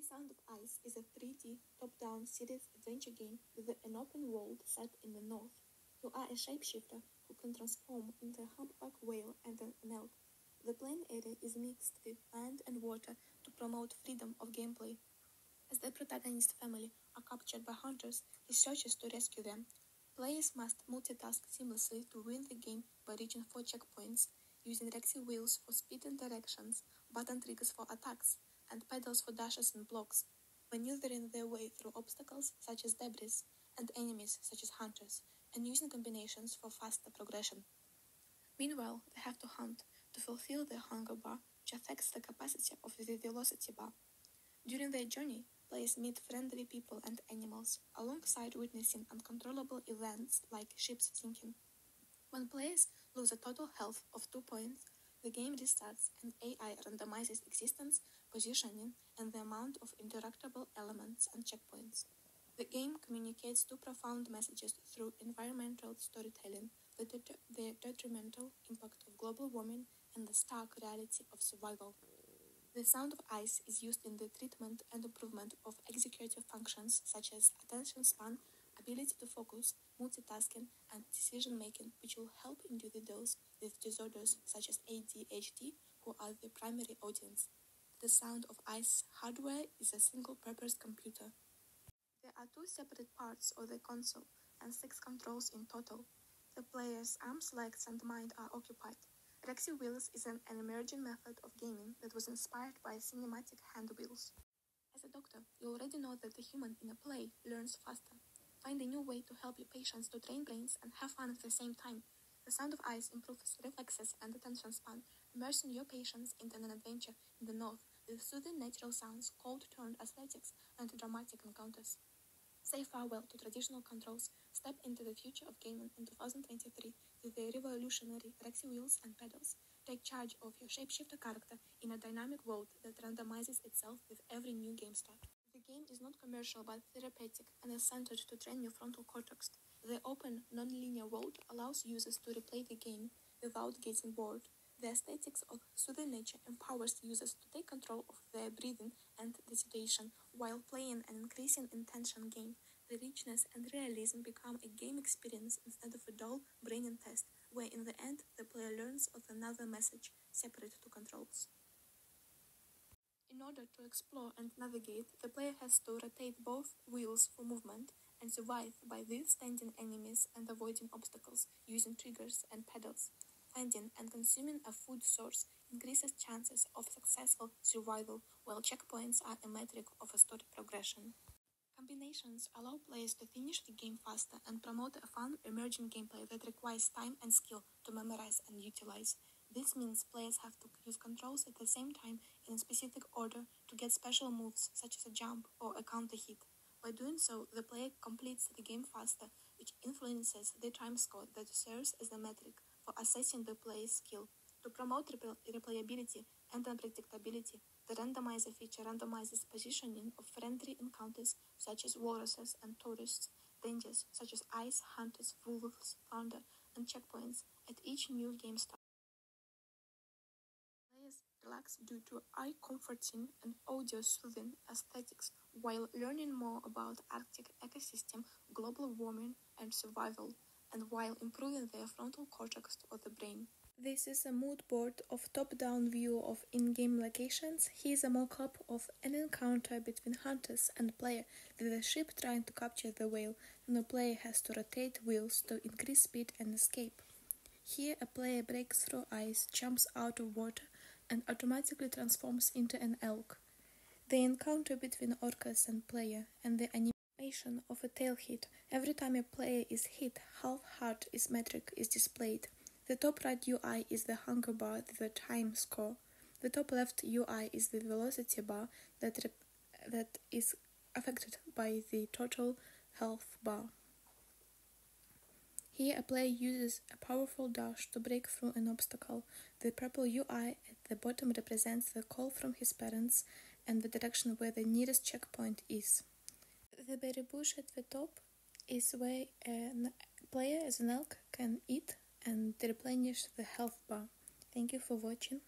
Sound of Ice is a 3D top-down series adventure game with an open world set in the north. You are a shapeshifter who can transform into a humpback whale and an elk. The playing area is mixed with land and water to promote freedom of gameplay. As the protagonist family are captured by hunters, he searches to rescue them. Players must multitask seamlessly to win the game by reaching 4 checkpoints, using Rexy wheels for speed and directions, button triggers for attacks, and pedals for dashes and blocks, maneuvering their way through obstacles such as debris and enemies such as hunters, and using combinations for faster progression. Meanwhile, they have to hunt to fulfill their hunger bar, which affects the capacity of the velocity bar. During their journey, players meet friendly people and animals, alongside witnessing uncontrollable events like ships sinking. When players lose a total health of 2 points, the game restarts and AI randomizes existence, positioning, and the amount of interactable elements and checkpoints. The game communicates two profound messages through environmental storytelling, the detrimental impact of global warming and the stark reality of survival. The Sound of Ice is used in the treatment and improvement of executive functions such as attention span, ability to focus, multitasking, and decision-making, which will help individuals with disorders such as ADHD, who are the primary audience. The Sound of Ice hardware is a single-purpose computer. There are 2 separate parts of the console and 6 controls in total. The player's arms, legs, and mind are occupied. Rexy Wheels is an emerging method of gaming that was inspired by cinematic hand wheels. As a doctor, you already know that the human in a play learns faster. Find a new way to help your patients to train brains and have fun at the same time. The Sound of Ice improves reflexes and attention span, immersing your patients into an adventure in the north with soothing natural sounds, cold-turned aesthetics, and dramatic encounters. Say farewell to traditional controls, step into the future of gaming in 2023 with the revolutionary Rexy wheels and pedals. Take charge of your shapeshifter character in a dynamic world that randomizes itself with every new game start. The game is not commercial but therapeutic and is centered to train your frontal cortex. The open, non-linear world allows users to replay the game without getting bored. The aesthetics of soothing nature empowers users to take control of their breathing and the situation while playing an increasing intention game. The richness and realism become a game experience instead of a dull brain test, where in the end the player learns of another message separate to controls. In order to explore and navigate, the player has to rotate both wheels for movement and survive by withstanding enemies and avoiding obstacles using triggers and pedals. Finding and consuming a food source increases chances of successful survival, while checkpoints are a metric of a story progression. Combinations allow players to finish the game faster and promote a fun, emerging gameplay that requires time and skill to memorize and utilize. This means players have to use controls at the same time in a specific order to get special moves such as a jump or a counter hit. By doing so, the player completes the game faster, which influences the time score that serves as a metric for assessing the player's skill. To promote replayability and unpredictability, the randomizer feature randomizes positioning of friendly encounters such as walruses and tourists, dangers such as ice, hunters, wolves, thunder, and checkpoints at each new game start. Players relax due to eye-comforting and audio-soothing aesthetics while learning more about Arctic ecosystem, global warming, and survival, and while improving their frontal cortex or the brain. This is a mood board of top-down view of in-game locations. Here is a mock-up of an encounter between hunters and player with a ship trying to capture the whale, and the player has to rotate wheels to increase speed and escape. Here a player breaks through ice, jumps out of water, and automatically transforms into an elk. The encounter between orcas and player, and the animation of a tail hit. Every time a player is hit, half heart is metric is displayed. The top right UI is the hunger bar with the time score. The top left UI is the velocity bar that is affected by the total health bar. Here a player uses a powerful dash to break through an obstacle. The purple UI at the bottom represents the call from his parents and the direction where the nearest checkpoint is. The berry bush at the top is where a player as an elk can eat and replenish the health bar. Thank you for watching.